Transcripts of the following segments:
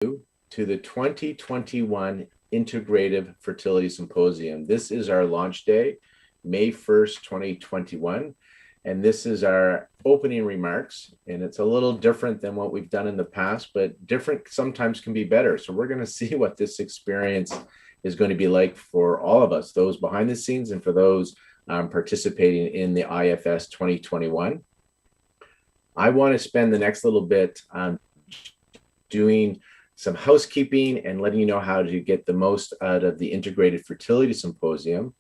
to the 2021 Integrative Fertility Symposium. This is our launch day, May 1st, 2021. And this is our opening remarks. And it's a little different than what we've done in the past, but different sometimes can be better. So we're going to see what this experience is going to be like for all of us, those behind the scenes and for those participating in the IFS 2021. I want to spend the next little bit doing some housekeeping and letting you know how to get the most out of the Integrated Fertility Symposium.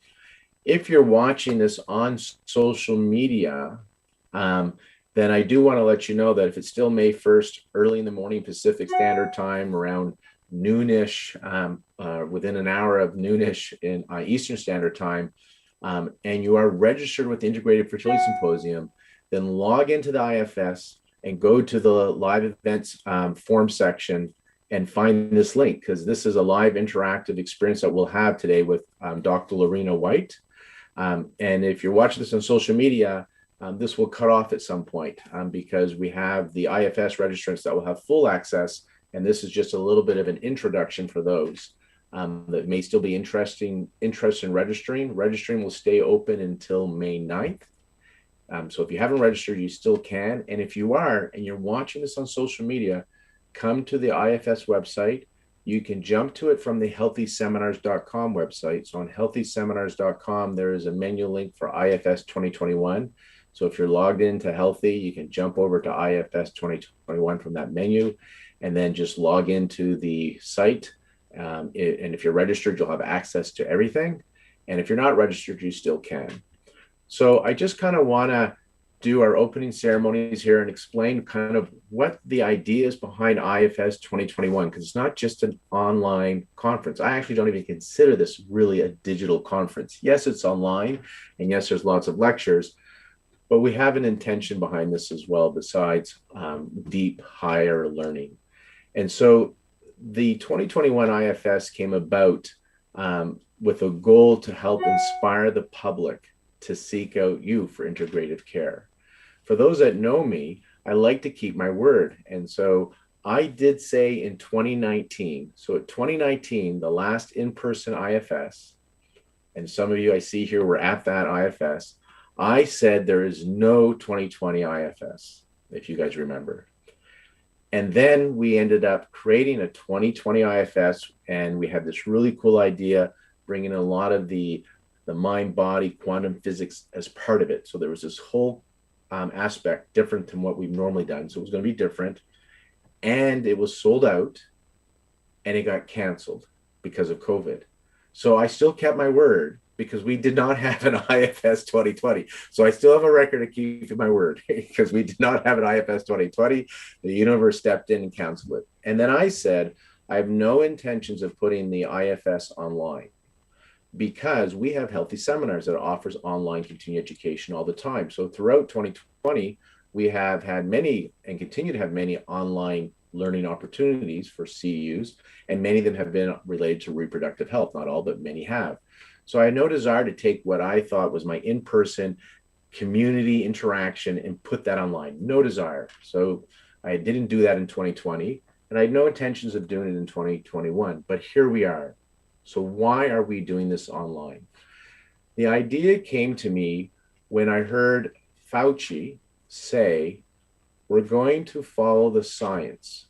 If you're watching this on social media, then I do want to let you know that if it's still May 1st, early in the morning Pacific Standard Time, around noonish, within an hour of noonish in Eastern Standard Time, and you are registered with the Integrated Fertility Symposium, then log into the IFS and go to the live events form section and find this link, because this is a live interactive experience that we'll have today with Dr. Lorena White. And if you're watching this on social media, this will cut off at some point because we have the IFS registrants that will have full access. And this is just a little bit of an introduction for those that may still be interested in registering. Registering will stay open until May 9th. So if you haven't registered, you still can. And if you are, and you're watching this on social media, come to the IFS website. You can jump to it from the healthyseminars.com website. So on healthyseminars.com, there is a menu link for IFS 2021. So if you're logged into Healthy, you can jump over to IFS 2021 from that menu and then just log into the site. And if you're registered, you'll have access to everything. And if you're not registered, you still can. So I just kind of want to do our opening ceremonies here and explain kind of what the idea is behind IFS 2021, because it's not just an online conference. I actually don't even consider this really a digital conference. Yes, it's online, and yes, there's lots of lectures, but we have an intention behind this as well, besides deep higher learning. And so the 2021 IFS came about with a goal to help inspire the public to seek out you for integrative care. For those that know me, I like to keep my word. And so I did say in 2019, so at 2019, the last in-person IFS, and some of you I see here were at that IFS, I said there is no 2020 IFS, if you guys remember. And then we ended up creating a 2020 IFS, and we had this really cool idea, bringing in a lot of the mind, body, quantum physics as part of it. So there was this whole aspect different than what we've normally done. So it was going to be different. And it was sold out and it got canceled because of COVID. So I still kept my word because we did not have an IFS 2020. So I still have a record of keeping my word because we did not have an IFS 2020. The universe stepped in and canceled it. And then I said, I have no intentions of putting the IFS online, because we have Healthy Seminars that offers online continuing education all the time. So throughout 2020, we have had many and continue to have many online learning opportunities for CEUs, and many of them have been related to reproductive health. Not all, but many have. So I had no desire to take what I thought was my in-person community interaction and put that online. No desire. So I didn't do that in 2020, and I had no intentions of doing it in 2021, but here we are. So why are we doing this online? The idea came to me when I heard Fauci say, we're going to follow the science,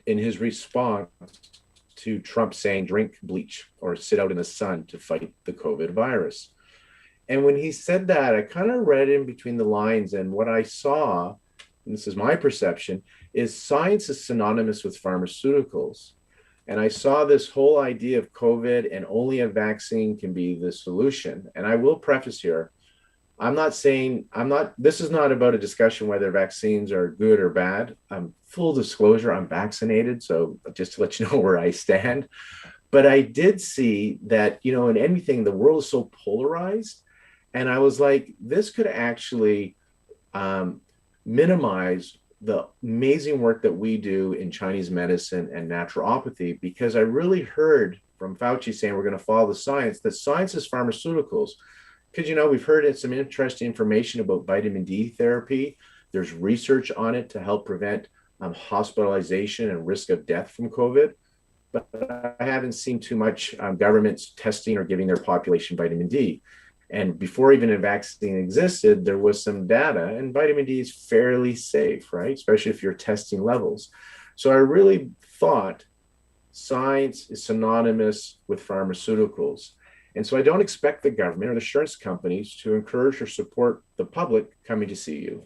in his response to Trump saying, drink bleach or sit out in the sun to fight the COVID virus. And when he said that, I kind of read in between the lines, and what I saw, and this is my perception, is science is synonymous with pharmaceuticals. And I saw this whole idea of COVID and only a vaccine can be the solution. And I will preface here, this is not about a discussion whether vaccines are good or bad. Full disclosure, I'm vaccinated. So just to let you know where I stand. But I did see that, in anything, the world is so polarized. And I was like, this could actually minimize the amazing work that we do in Chinese medicine and naturopathy, because I really heard from Fauci saying we're going to follow the science, that science is pharmaceuticals. Because, we've heard some interesting information about vitamin D therapy. There's research on it to help prevent hospitalization and risk of death from COVID. But I haven't seen too much governments testing or giving their population vitamin D. And before even a vaccine existed, there was some data, and vitamin D is fairly safe, right? Especially if you're testing levels. So I really thought science is synonymous with pharmaceuticals. And so I don't expect the government or the insurance companies to encourage or support the public coming to see you.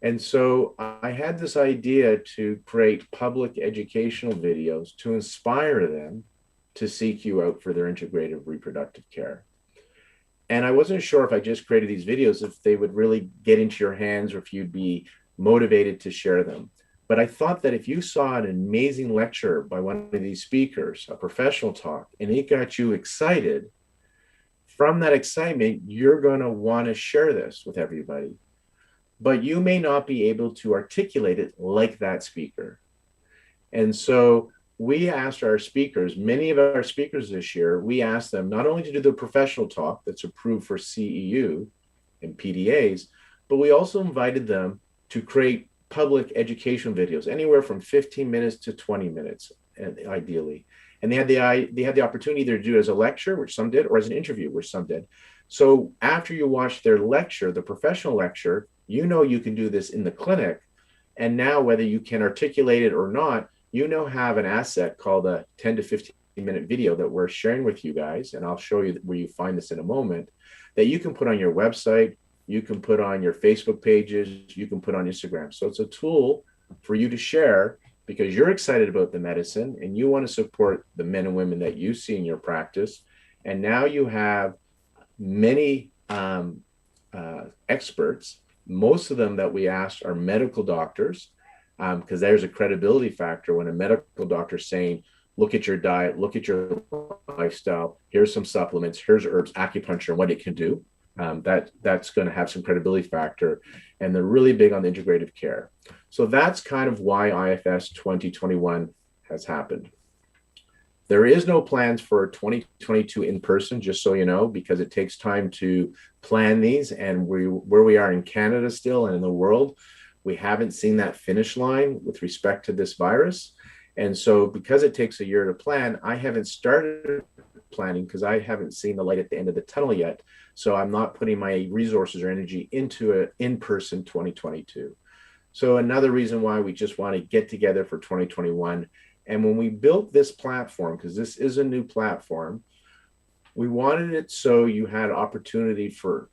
And so I had this idea to create public educational videos to inspire them to seek you out for their integrative reproductive care. And I wasn't sure if I just created these videos, if they would really get into your hands or if you'd be motivated to share them. But I thought that if you saw an amazing lecture by one of these speakers, a professional talk, and it got you excited, from that excitement, you're going to want to share this with everybody. But you may not be able to articulate it like that speaker. And so we asked our speakers, many of our speakers this year, we asked them not only to do the professional talk that's approved for CEU and PDAs, but we also invited them to create public education videos, anywhere from 15 minutes to 20 minutes, ideally. And they had the opportunity either to do it as a lecture, which some did, or as an interview, which some did. So after you watch their lecture, the professional lecture, you know you can do this in the clinic. And now whether you can articulate it or not, you now have an asset called a 10 to 15-minute video that we're sharing with you guys. And I'll show you where you find this in a moment, that you can put on your website, you can put on your Facebook pages, you can put on Instagram. So it's a tool for you to share because you're excited about the medicine and you want to support the men and women that you see in your practice. And now you have many experts. Most of them that we asked are medical doctors, because there's a credibility factor when a medical doctor is saying, look at your diet, look at your lifestyle, here's some supplements, here's herbs, acupuncture, and what it can do. That's going to have some credibility factor. And they're really big on the integrative care. So that's kind of why IFS 2021 has happened. There is no plans for 2022 in person, just so you know, because it takes time to plan these. And where we are in Canada still and in the world, we haven't seen that finish line with respect to this virus. And so because it takes a year to plan, I haven't started planning because I haven't seen the light at the end of the tunnel yet. So I'm not putting my resources or energy into an in-person 2022. So another reason why we just want to get together for 2021. And when we built this platform, because this is a new platform, we wanted it so you had opportunity for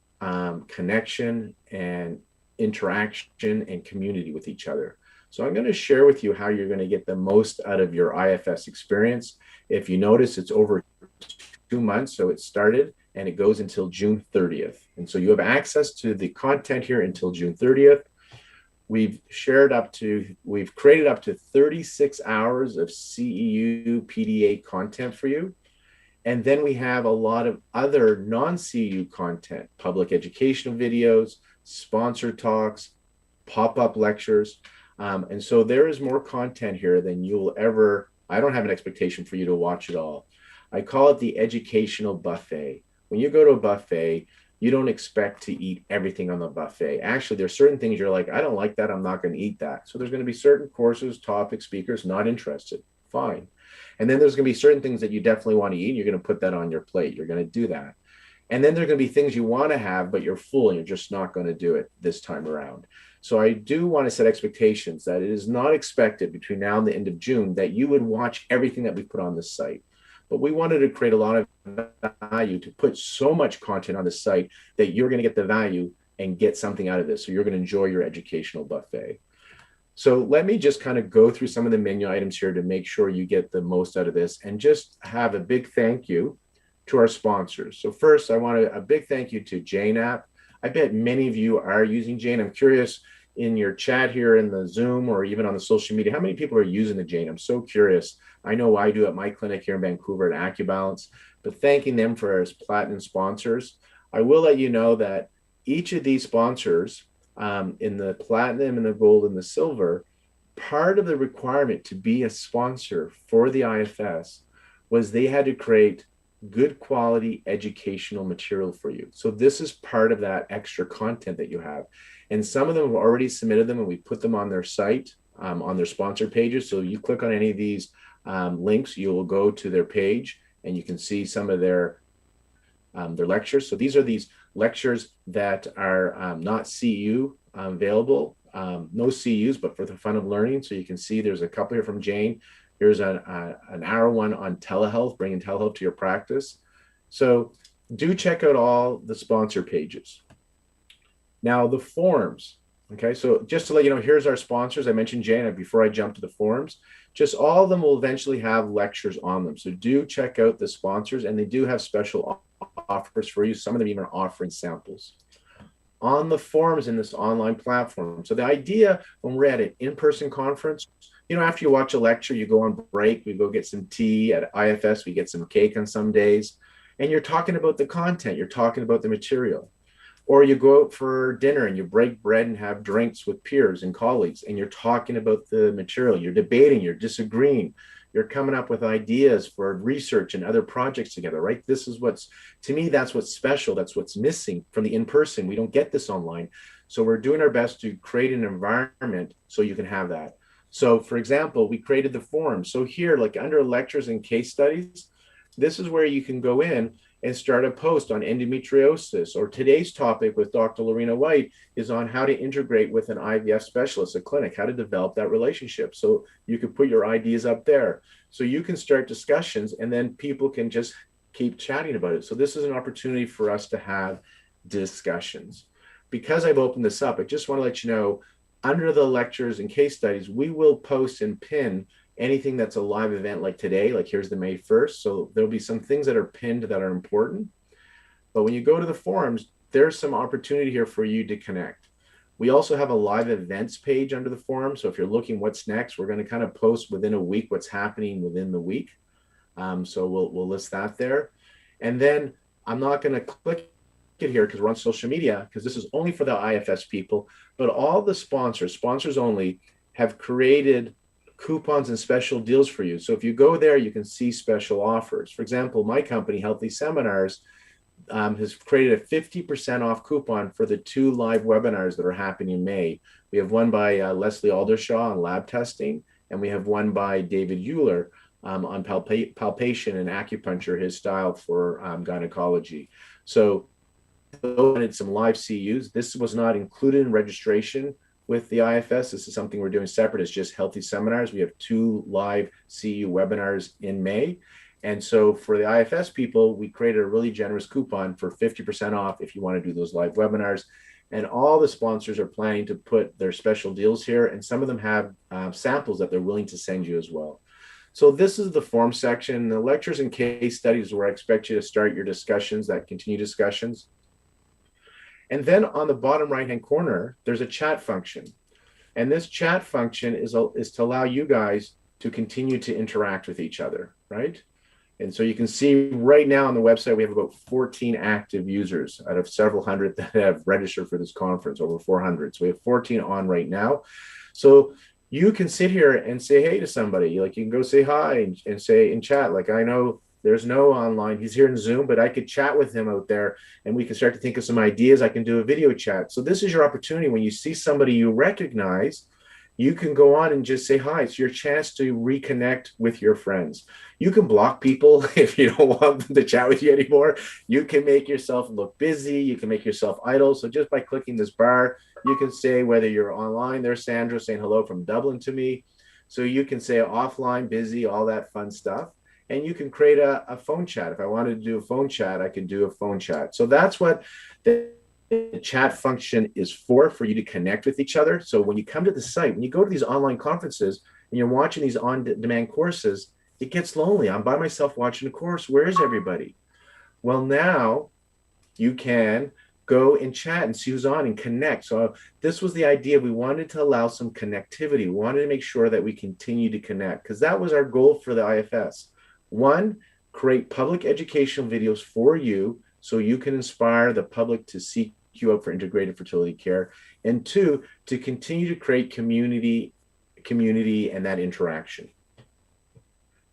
connection and interaction and community with each other. So I'm going to share with you how you're going to get the most out of your IFS experience. If you notice, it's over 2 months. So it started and it goes until June 30th. And so you have access to the content here until June 30th. We've created up to 36 hours of CEU PDA content for you. And then we have a lot of other non-CEU content, public educational videos, sponsor talks, pop-up lectures. And so there is more content here than you'll ever, I don't have an expectation for you to watch it all. I call it the educational buffet. When you go to a buffet, you don't expect to eat everything on the buffet. Actually, there's certain things you're like, I don't like that, I'm not going to eat that. So there's going to be certain courses, topics, speakers, not interested. Fine. And then there's going to be certain things that you definitely want to eat. You're going to put that on your plate. You're going to do that. And then there's going to be things you want to have, but you're full and you're just not going to do it this time around. So I do want to set expectations that it is not expected between now and the end of June that you would watch everything that we put on this site. But we wanted to create a lot of value to put so much content on the site that you're going to get the value and get something out of this. So you're going to enjoy your educational buffet. So let me just kind of go through some of the menu items here to make sure you get the most out of this and just have a big thank you to our sponsors. So first, I want a big thank you to Jane app. I bet many of you are using Jane. I'm curious in your chat here in the Zoom or even on the social media, how many people are using the Jane? I'm so curious. I know I do at my clinic here in Vancouver at AccuBalance, but thanking them for as platinum sponsors. I will let you know that each of these sponsors in the platinum and the gold and the silver, part of the requirement to be a sponsor for the IFS was they had to create good quality educational material for you. So this is part of that extra content that you have. And some of them have already submitted them and we put them on their site on their sponsored pages. So you click on any of these links, you will go to their page and you can see some of their lectures. So these are these lectures that are not CU available, no CUs, but for the fun of learning. So you can see there's a couple here from Jane. Here's an hour one on telehealth, bringing telehealth to your practice. So do check out all the sponsor pages. Now the forums. Okay, so just to let you know, here's our sponsors. I mentioned Jane before I jump to the forums. Just all of them will eventually have lectures on them. So do check out the sponsors, and they do have special offers for you. Some of them even are offering samples on the forums in this online platform. So the idea when we're at an in-person conference, you know, after you watch a lecture, you go on break, we go get some tea at IFS, we get some cake on some days, and you're talking about the content, you're talking about the material. Or you go out for dinner and you break bread and have drinks with peers and colleagues, and you're talking about the material, you're debating, you're disagreeing, you're coming up with ideas for research and other projects together, right? This is what's, to me, that's what's special. That's what's missing from the in-person. We don't get this online. So we're doing our best to create an environment so you can have that. So for example, we created the forum. So here, like under lectures and case studies, this is where you can go in and start a post on endometriosis, or today's topic with Dr. Lorena White is on how to integrate with an IVF specialist, a clinic, how to develop that relationship. So you can put your ideas up there. So you can start discussions and then people can just keep chatting about it. So this is an opportunity for us to have discussions. Because I've opened this up, I just want to let you know, under the lectures and case studies, we will post and pin anything that's a live event like today, like here's the May 1st. So there'll be some things that are pinned that are important. But when you go to the forums, there's some opportunity here for you to connect. We also have a live events page under the forum. So if you're looking what's next, we're going to kind of post within a week what's happening within the week. So we'll list that there. And then I'm not going to click it here because we're on social media, because this is only for the IFS people, but all the sponsors only, have created coupons and special deals for you. So if you go there, you can see special offers. For example, my company, Healthy Seminars, has created a 50% off coupon for the 2 live webinars that are happening in May. We have one by Leslie Aldershaw on lab testing, and we have one by David Euler on palpation and acupuncture, his style for gynecology. So wanted some live CUs. This was not included in registration with the IFS. This is something we're doing separate. It's just Healthy Seminars. We have 2 live CU webinars in May. And so for the IFS people, we created a really generous coupon for 50% off if you want to do those live webinars. And all the sponsors are planning to put their special deals here. And some of them have samples that they're willing to send you as well. So this is the form section. The lectures and case studies where I expect you to start your discussions, that continue discussions. And then on the bottom right-hand corner, there's a chat function. And this chat function is to allow you guys to continue to interact with each other, right? And so you can see right now on the website, we have about 14 active users out of several hundred that have registered for this conference, over 400. So we have 14 on right now. So you can sit here and say hey to somebody. Like you can go say hi and say in chat, like I know there's no online, he's here in Zoom, but I could chat with him out there and we can start to think of some ideas. I can do a video chat. So this is your opportunity. When you see somebody you recognize, you can go on and just say hi. It's your chance to reconnect with your friends. You can block people if you don't want them to chat with you anymore. You can make yourself look busy. You can make yourself idle. So just by clicking this bar, you can say whether you're online, there's Sandro saying hello from Dublin to me. So you can say offline, busy, all that fun stuff. And you can create a phone chat. If I wanted to do a phone chat, I can do a phone chat. So that's what the chat function is for you to connect with each other. So when you come to the site, when you go to these online conferences and you're watching these on-demand courses, it gets lonely. I'm by myself watching a course. Where's everybody? Well, now you can go and chat and see who's on and connect. So this was the idea. We wanted to allow some connectivity. We wanted to make sure that we continue to connect because that was our goal for the IFS. One, create public educational videos for you so you can inspire the public to seek you out for integrated fertility care. And 2, to continue to create community and that interaction.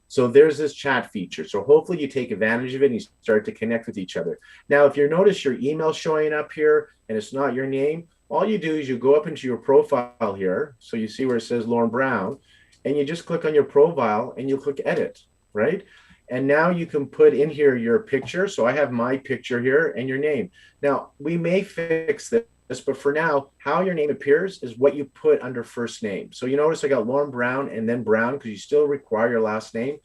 So there's this chat feature. So hopefully you take advantage of it and you start to connect with each other. Now, if you notice your email showing up here and it's not your name, all you do is you go up into your profile here. So you see where it says Lorne Brown, and you just click on your profile and you click edit, right? And now you can put in here your picture. So I have my picture here and your name. Now we may fix this, but for now, how your name appears is what you put under first name. So you notice I got Lorne Brown and then Brown because you still require your last name,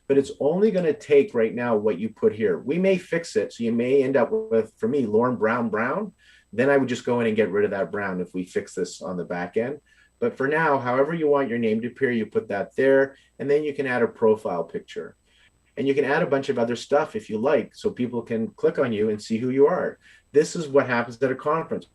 but it's only going to take right now what you put here. We may fix it. So you may end up with, for me, Lorne Brown Brown. Then I would just go in and get rid of that Brown if we fix this on the back end. But for now, however you want your name to appear, you put that there, and then you can add a profile picture. And you can add a bunch of other stuff if you like, so people can click on you and see who you are. This is what happens at a conference.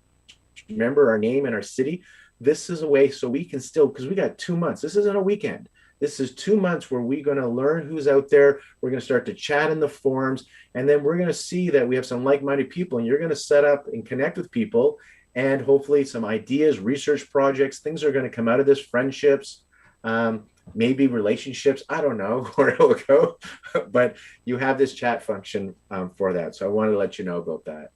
Remember our name and our city. This is a way so we can still, because we got 2 months. This isn't a weekend. This is 2 months where we're going to learn who's out there. We're going to start to chat in the forums. And then we're going to see that we have some like-minded people, and you're going to set up and connect with people. And hopefully some ideas, research projects, things are going to come out of this, friendships, maybe relationships. I don't know where it will go, but you have this chat function for that. So I wanted to let you know about that.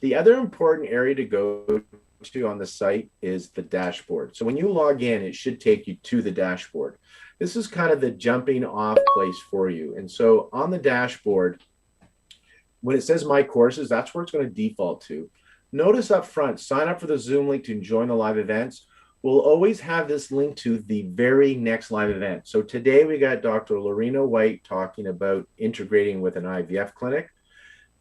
The other important area to go to on the site is the dashboard. So when you log in, it should take you to the dashboard. This is kind of the jumping off place for you. And so on the dashboard, when it says my courses, that's where it's going to default to. Notice up front, sign up for the Zoom link to join the live events. We'll always have this link to the very next live event. So today we got Dr. Lorena White talking about integrating with an IVF clinic.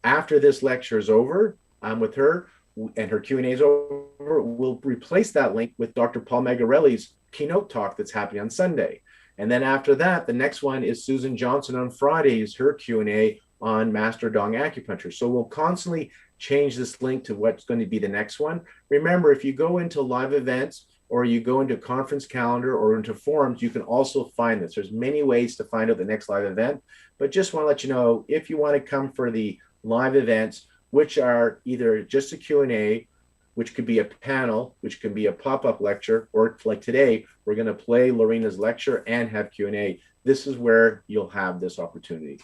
After this lecture is over, I'm with her and her Q&A is over, we'll replace that link with Dr. Paul Magarelli's keynote talk that's happening on Sunday. And then after that, the next one is Susan Johnson on Fridays, her Q&A on Master Dong Acupuncture. So we'll constantly change this link to what's going to be the next one. Remember, if you go into live events or you go into conference calendar or into forums, you can also find this. There's many ways to find out the next live event, but just want to let you know, if you want to come for the live events, which are either just a Q&A, which could be a panel, which can be a pop-up lecture, or like today, we're going to play Lorena's lecture and have Q&A. This is where you'll have this opportunity.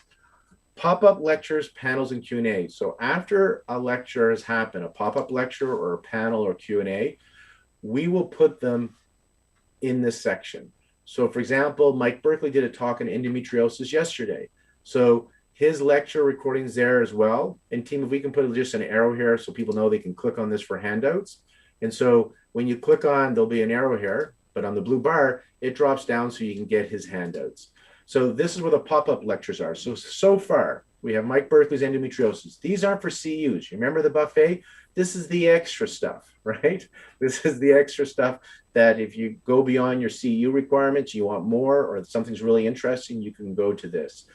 Pop-up lectures, panels, and Q&A. So after a lecture has happened, a pop-up lecture or a panel or Q&A, we will put them in this section. So for example, Mike Berkeley did a talk on endometriosis yesterday. So his lecture recording's there as well. And team, if we can put just an arrow here so people know they can click on this for handouts. And so when you click on, there'll be an arrow here, but on the blue bar, it drops down so you can get his handouts. So this is where the pop-up lectures are. So far, we have Mike Berkeley's endometriosis. These aren't for CUs. You remember the buffet? This is the extra stuff, right? This is the extra stuff that if you go beyond your CU requirements, you want more, or something's really interesting, you can go to this.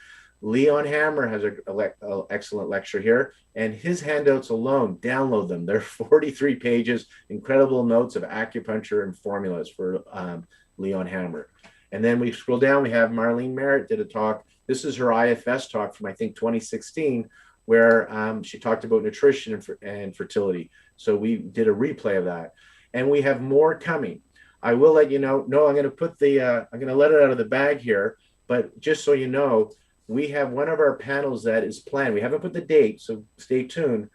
Leon Hammer has an excellent lecture here, and his handouts alone, download them. They're 43 pages, incredible notes of acupuncture and formulas for Leon Hammer. And then we scroll down, we have Marlene Merritt did a talk. This is her IFS talk from, I think, 2016, where she talked about nutrition and fertility. So we did a replay of that. And we have more coming. I will let you know, no, I'm going to put I'm going to let it out of the bag here, but just so you know, we have one of our panels that is planned. We haven't put the date, so stay tuned.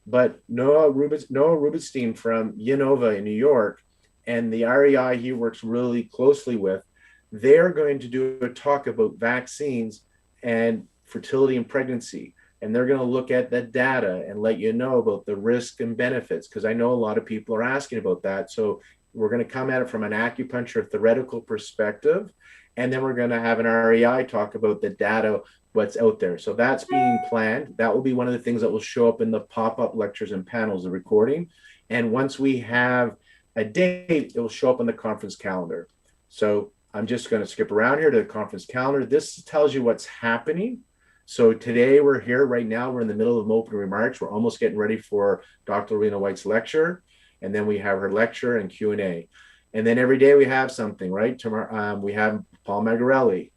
But Noah Rubinstein from Unova in New York and the REI he works really closely with, they're going to do a talk about vaccines and fertility and pregnancy. And they're going to look at the data and let you know about the risk and benefits, because I know a lot of people are asking about that. So we're going to come at it from an acupuncture theoretical perspective. And then we're going to have an REI talk about the data, what's out there. So that's being planned. That will be one of the things that will show up in the pop-up lectures and panels, the recording. And once we have a date, it will show up on the conference calendar. So I'm just going to skip around here to the conference calendar. This tells you what's happening. So today we're here right now. We're in the middle of opening remarks. We're almost getting ready for Dr. Lorena White's lecture. And then we have her lecture and Q&A. And then every day we have something, right? Tomorrow we have Paul Magarelli.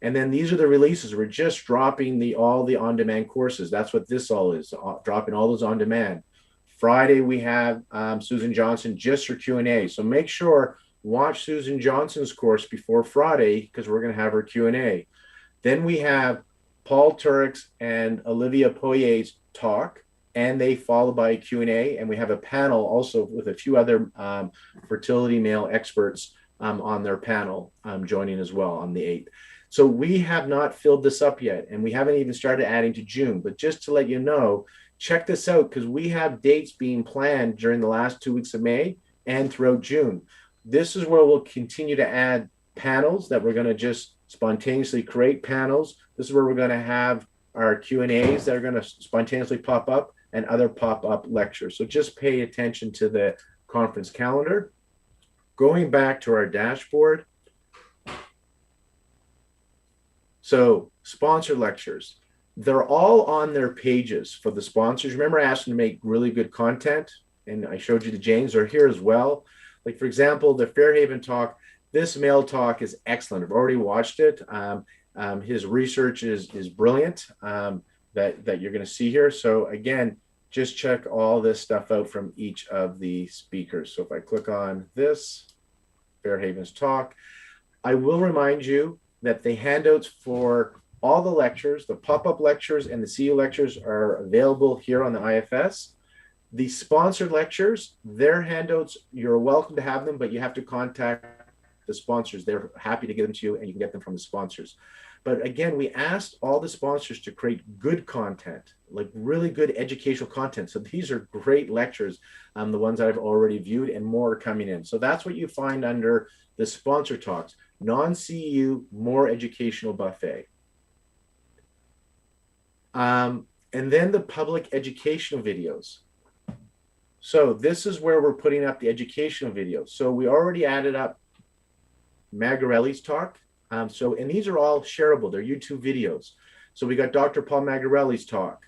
And then these are the releases. We're just dropping all the on-demand courses. That's what this all is, dropping all those on demand. Friday, we have Susan Johnson just for Q&A. So make sure, watch Susan Johnson's course before Friday, because we're going to have her Q&A. Then we have Paul Turek's and Olivia Poyet's talk. and they follow by a Q&A, and we have a panel also with a few other fertility male experts on their panel joining as well on the 8th. So we have not filled this up yet, and we haven't even started adding to June. But just to let you know, check this out, because we have dates being planned during the last 2 weeks of May and throughout June. This is where we'll continue to add panels that we're going to just spontaneously create panels. This is where we're going to have our Q&As that are going to spontaneously pop up and other pop-up lectures. So just pay attention to the conference calendar. Going back to our dashboard. So sponsor lectures, they're all on their pages for the sponsors. Remember, I asked them to make really good content, and I showed you the Janes are here as well. Like, for example, the Fairhaven talk, this male talk is excellent. I've already watched it. His research is brilliant that you're going to see here. So again, just check all this stuff out from each of the speakers. So if I click on this, Fairhaven's talk, I will remind you that the handouts for all the lectures, the pop-up lectures and the CU lectures are available here on the IFS. The sponsored lectures, their handouts, you're welcome to have them, but you have to contact the sponsors. They're happy to give them to you, and you can get them from the sponsors. But again, we asked all the sponsors to create good content, like really good educational content. So these are great lectures, the ones that I've already viewed, and more are coming in. So that's what you find under the sponsor talks, non-CEU, more educational buffet. And then the public educational videos. So this is where we're putting up the educational videos. So we already added up Magarelli's talk. And these are all shareable. They're YouTube videos. So we got Dr. Paul Magarelli's talk.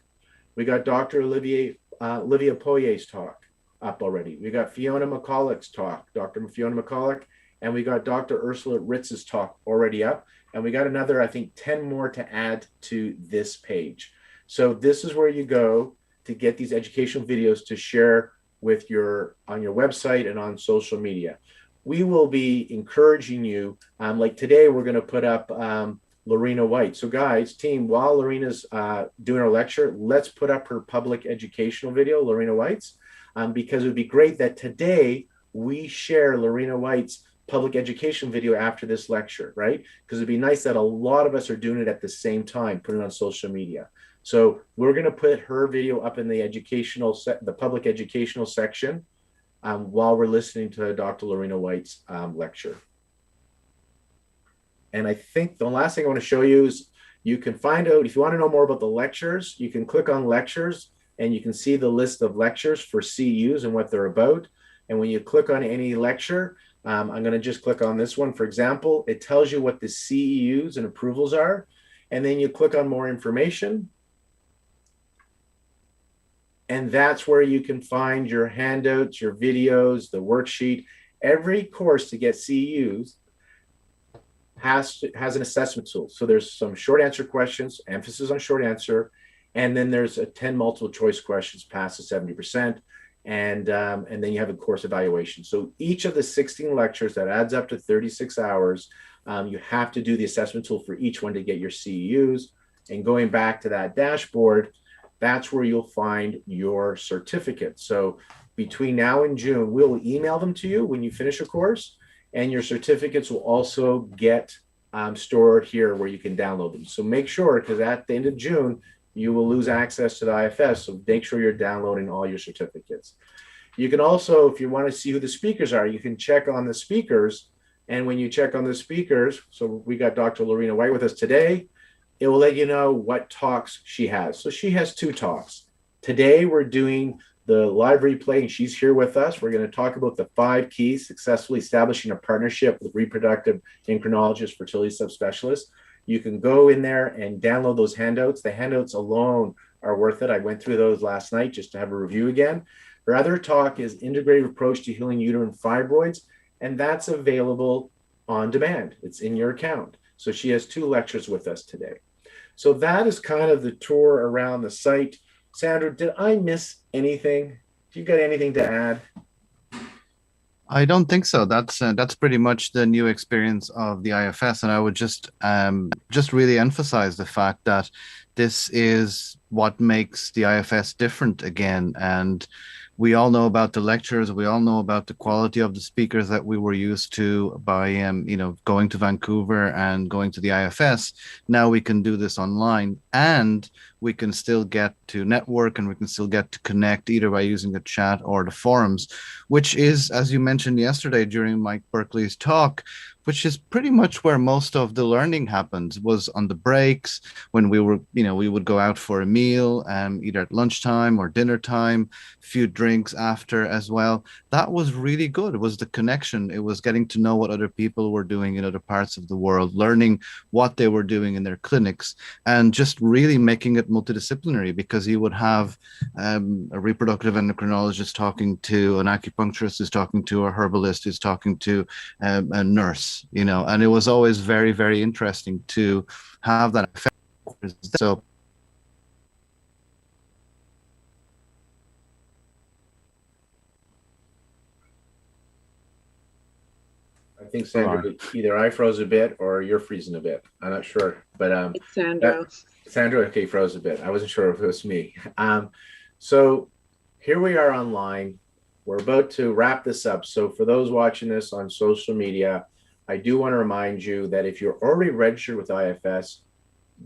We got Dr. Olivia Poyer's talk up already. We got Fiona McCulloch's talk, Dr. Fiona McCulloch, and we got Dr. Ursula Ritz's talk already up. And we got another, I think, 10 more to add to this page. So this is where you go to get these educational videos to share with on your website and on social media. We will be encouraging you, like today, we're going to put up Lorena White. So guys, team, while Lorena's doing her lecture, let's put up her public educational video, Lorena White's, because it would be great that today we share Lorena White's public education video after this lecture, right? Because it'd be nice that a lot of us are doing it at the same time, put it on social media. So we're going to put her video up in the the public educational section while we're listening to Dr. Lorena White's lecture. And I think the last thing I want to show you is you can find out, if you want to know more about the lectures, you can click on lectures and you can see the list of lectures for CEUs and what they're about. And when you click on any lecture, I'm going to just click on this one, for example, it tells you what the CEUs and approvals are. And then you click on more information. And that's where you can find your handouts, your videos, the worksheet. Every course to get CEUs has an assessment tool. So there's some short answer questions, emphasis on short answer, and then there's a 10 multiple choice questions past the 70%, and then you have a course evaluation. So each of the 16 lectures, that adds up to 36 hours, you have to do the assessment tool for each one to get your CEUs. And going back to that dashboard, that's where you'll find your certificate. So between now and June, we'll email them to you when you finish a course, and your certificates will also get stored here where you can download them. So make sure, because at the end of June, you will lose access to the IFS. So make sure you're downloading all your certificates. You can also, if you want to see who the speakers are, you can check on the speakers. And when you check on the speakers, so we got Dr. Lorena White with us today, it will let you know what talks she has. So she has 2 talks. Today, we're doing the live replay, and she's here with us. We're going to talk about the 5 keys successfully establishing a partnership with reproductive endocrinologists, fertility subspecialists. You can go in there and download those handouts. The handouts alone are worth it. I went through those last night just to have a review again. Her other talk is Integrative Approach to Healing Uterine Fibroids, and that's available on demand. It's in your account. So she has 2 lectures with us today. So that is kind of the tour around the site. Sandro, did I miss anything? Do you got anything to add? I don't think so. That's pretty much the new experience of the IFS, and I would just really emphasize the fact that this is what makes the IFS different again. And we all know about the lectures, we all know about the quality of the speakers that we were used to by going to Vancouver and going to the IFS. Now we can do this online, and we can still get to network and we can still get to connect either by using the chat or the forums, which is, as you mentioned yesterday during Mike Berkeley's talk, which is pretty much where most of the learning happened, was on the breaks when we would go out for a meal, either at lunchtime or dinner time, a few drinks after as well. That was really good. It was the connection. It was getting to know what other people were doing in other parts of the world, learning what they were doing in their clinics, and just really making it multidisciplinary, because you would have a reproductive endocrinologist talking to an acupuncturist, who's talking to a herbalist, who's talking to a nurse, and it was always very, very interesting to have that effect. So, I think Sandra, either I froze a bit or you're freezing a bit. I'm not sure, but It's that Sandro. Sandra, okay, froze a bit. I wasn't sure if it was me. So here we are online. We're about to wrap this up. So for those watching this on social media, I do want to remind you that if you're already registered with IFS,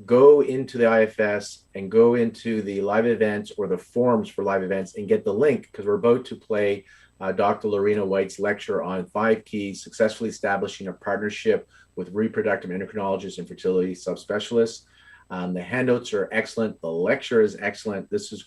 go into the IFS and go into the live events or the forums for live events and get the link, because we're about to play Dr. Lorena White's lecture on 5 keys successfully establishing a partnership with reproductive endocrinologists and fertility subspecialists. The handouts are excellent. The lecture is excellent. This is